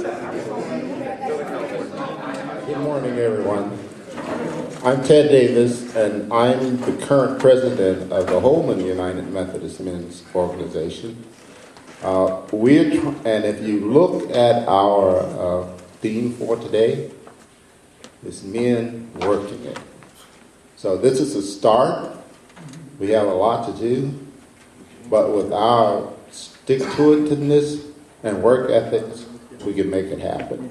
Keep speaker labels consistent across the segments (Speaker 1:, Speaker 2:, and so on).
Speaker 1: Good morning, everyone. I'm Ted Davis, and I'm the current president of the Holman United Methodist Men's Organization. And if you look at our theme for today, it's men working it. So this is a start. We have a lot to do, but with our stick-to-itiveness and work ethics, we can make it happen.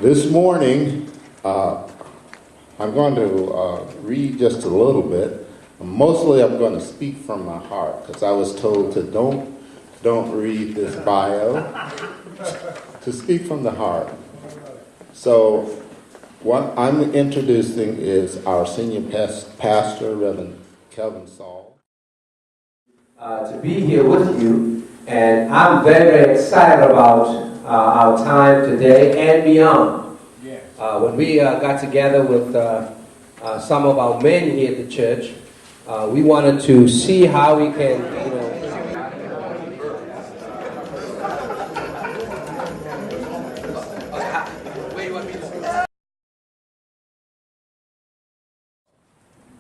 Speaker 1: This morning, I'm going to read just a little bit. Mostly I'm going to speak from my heart, because I was told to don't read this bio, to speak from the heart. So what I'm introducing is our senior pastor, Reverend Sauls.
Speaker 2: To be here with you, and I'm very, very excited about our time today and beyond. When we got together with some of our men here at the church, we wanted to see how we can,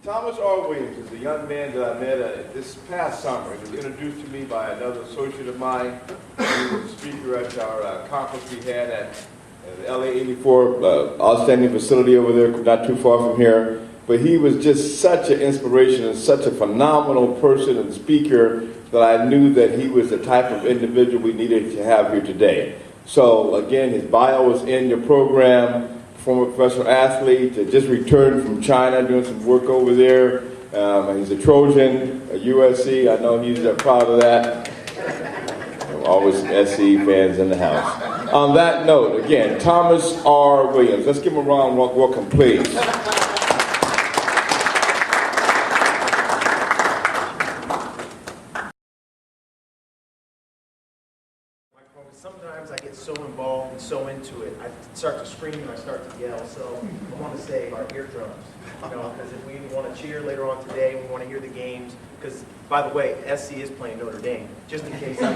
Speaker 3: Thomas R. Williams is a young man that I met this past summer. He was introduced to me by another associate of mine. He was a speaker at our conference we had at the LA 84 outstanding facility over there, not too far from here. But he was just such an inspiration and such a phenomenal person and speaker that I knew that he was the type of individual we needed to have here today. So again, his bio is in your program. Former professional athlete, just returned from China, doing some work over there. He's a Trojan, a USC. I know he's proud of that. Always SC fans in the house. On that note, again, Thomas R. Williams. Let's give him a round of welcome, please.
Speaker 4: Sometimes I get so involved and so into it, I start to scream and I start to yell. So I want to save our eardrums, because if we want to cheer later on today, we want to hear the games. Because, by the way, SC is playing Notre Dame, just in case. I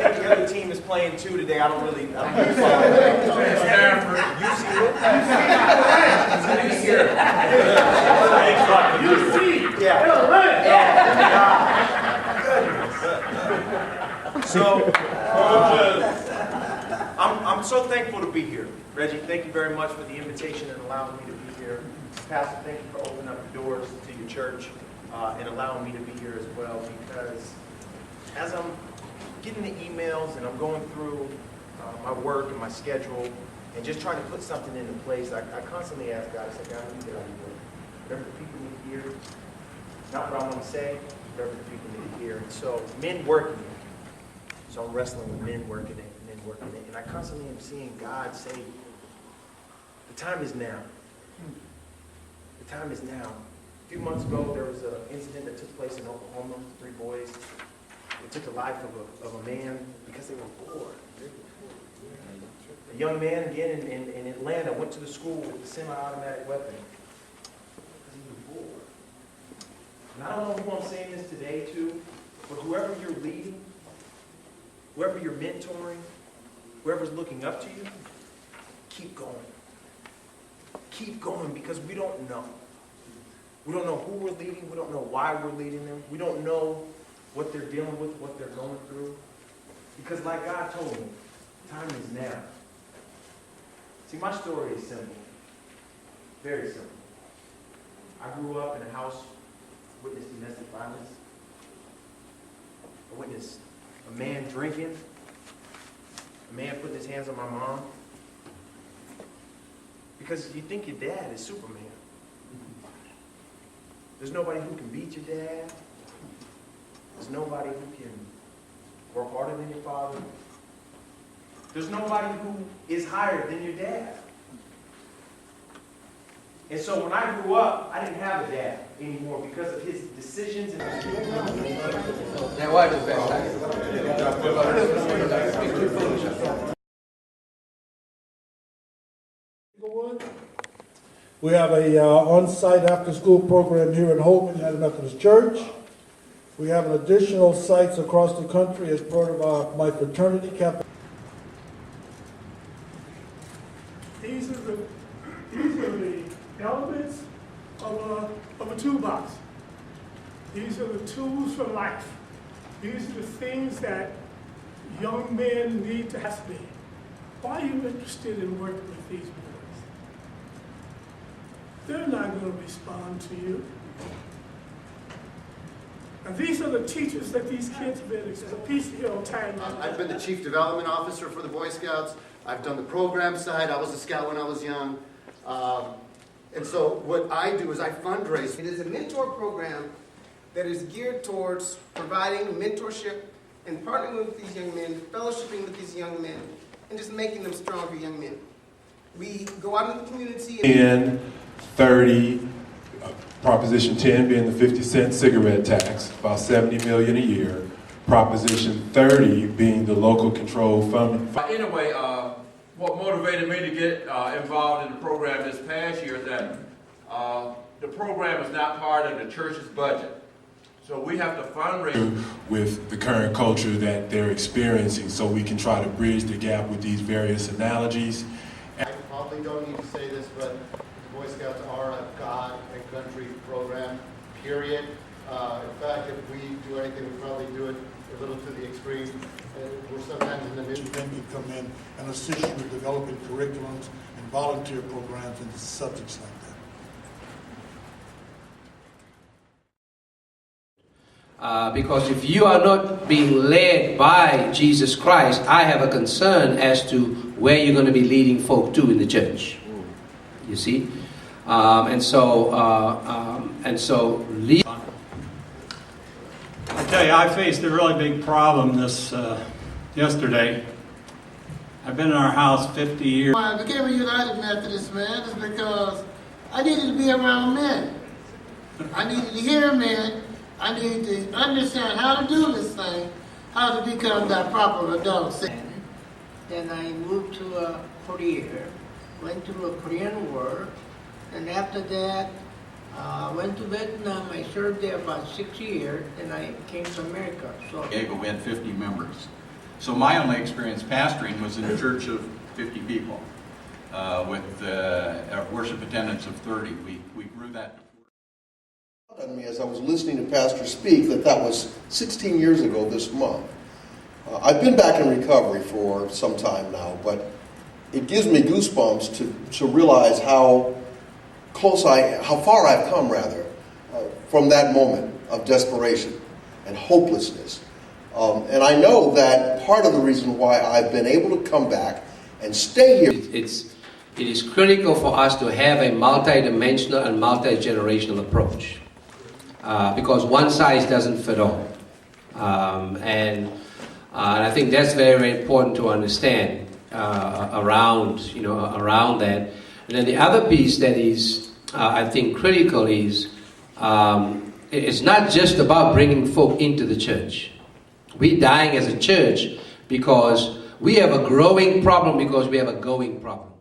Speaker 4: think the other team is playing too today. I don't really follow it. UC. So, I'm so thankful to be here. Reggie, thank you very much for the invitation and allowing me to be here. Pastor, thank you for opening up the doors to your church and allowing me to be here as well, because as I'm getting the emails and I'm going through my work and my schedule and just trying to put something into place, I constantly ask God, I say, God, what do you want? Whatever the people need to hear, not what I want to say, whatever the people need to hear. And so, men working it. So I'm wrestling with men working it, and I constantly am seeing God say, the time is now. The time is now. A few months ago, there was an incident that took place in Oklahoma. 3 boys. It took the life of a man because they were bored. A young man, again, in Atlanta, went to the school with a semi-automatic weapon because he was bored. And I don't know who I'm saying this today to, but whoever you're leading, whoever you're mentoring, whoever's looking up to you, keep going. Keep going, because we don't know. We don't know who we're leading. We don't know why we're leading them. We don't know what they're dealing with, what they're going through. Because like God told me, time is now. See, my story is simple. Very simple. I grew up in a house, witnessed domestic violence. I witnessed a man drinking, a man putting his hands on my mom. Because you think your dad is Superman. There's nobody who can beat your dad. There's nobody who can work harder than your father. There's nobody who is higher than your dad. And so when I grew up, I didn't have a dad anymore because of his decisions and his
Speaker 5: We have a on-site after-school program here at Holman United Methodist Church. We have additional sites across the country as part of my fraternity Cal-Pac.
Speaker 6: These are the elements of a toolbox. These are the tools for life. These are the things that young men need to have. Why are you interested in working with these boys? They're not going to respond to you. And these are the teachers that these kids have been. It's a piece here on time.
Speaker 7: I've been the Chief Development Officer for the Boy Scouts. I've done the program side. I was a scout when I was young. And so what I do is I fundraise.
Speaker 8: It is a mentor program that is geared towards providing mentorship and partnering with these young men, fellowshipping with these young men, and just making them stronger young men. We go out in the community.
Speaker 9: 10, 30, Proposition 10 being the 50-cent cigarette tax, about $70 million a year. Proposition 30 being the local control fund.
Speaker 10: Anyway, what motivated me to get involved in the program this past year is that the program is not part of the church's budget. So we have to fundraise
Speaker 9: with the current culture that they're experiencing, so we can try to bridge the gap with these various analogies.
Speaker 7: I probably don't need to say this, but the Boy Scouts are a God and country program, period. In fact, if we do anything, we probably do it a little to the extreme. We're sometimes in the middle.
Speaker 5: Then you come in and assist you with developing curriculums and volunteer programs and subjects like that.
Speaker 2: Because if you are not being led by Jesus Christ, I have a concern as to where you're going to be leading folk to in the church. You see? And so
Speaker 11: I tell you, I faced a really big problem yesterday. I've been in our house 50 years.
Speaker 8: Why I became a United Methodist, man, is because I needed to be around men. I needed to hear men. I needed to understand how to do this thing, how to become that proper adult.
Speaker 12: Then I moved to Korea, went through a Korean War, and after that, went to Vietnam. I served there about 6 years, and I came to America. So
Speaker 13: we had 50 members. So my only experience pastoring was in a church of 50 people with a worship attendance of 30. We grew that.
Speaker 14: On me as I was listening to Pastor speak that was 16 years ago this month. I've been back in recovery for some time now, but it gives me goosebumps to realize how far I've come from that moment of desperation and hopelessness. And I know that part of the reason why I've been able to come back and stay here.
Speaker 2: It is critical for us to have a multidimensional and multi-generational approach. Because one size doesn't fit all. And I think that's very, very important to understand around that. And then the other piece that is, I think, critical is it's not just about bringing folk into the church. We're dying as a church because we have a growing problem because we have a going problem.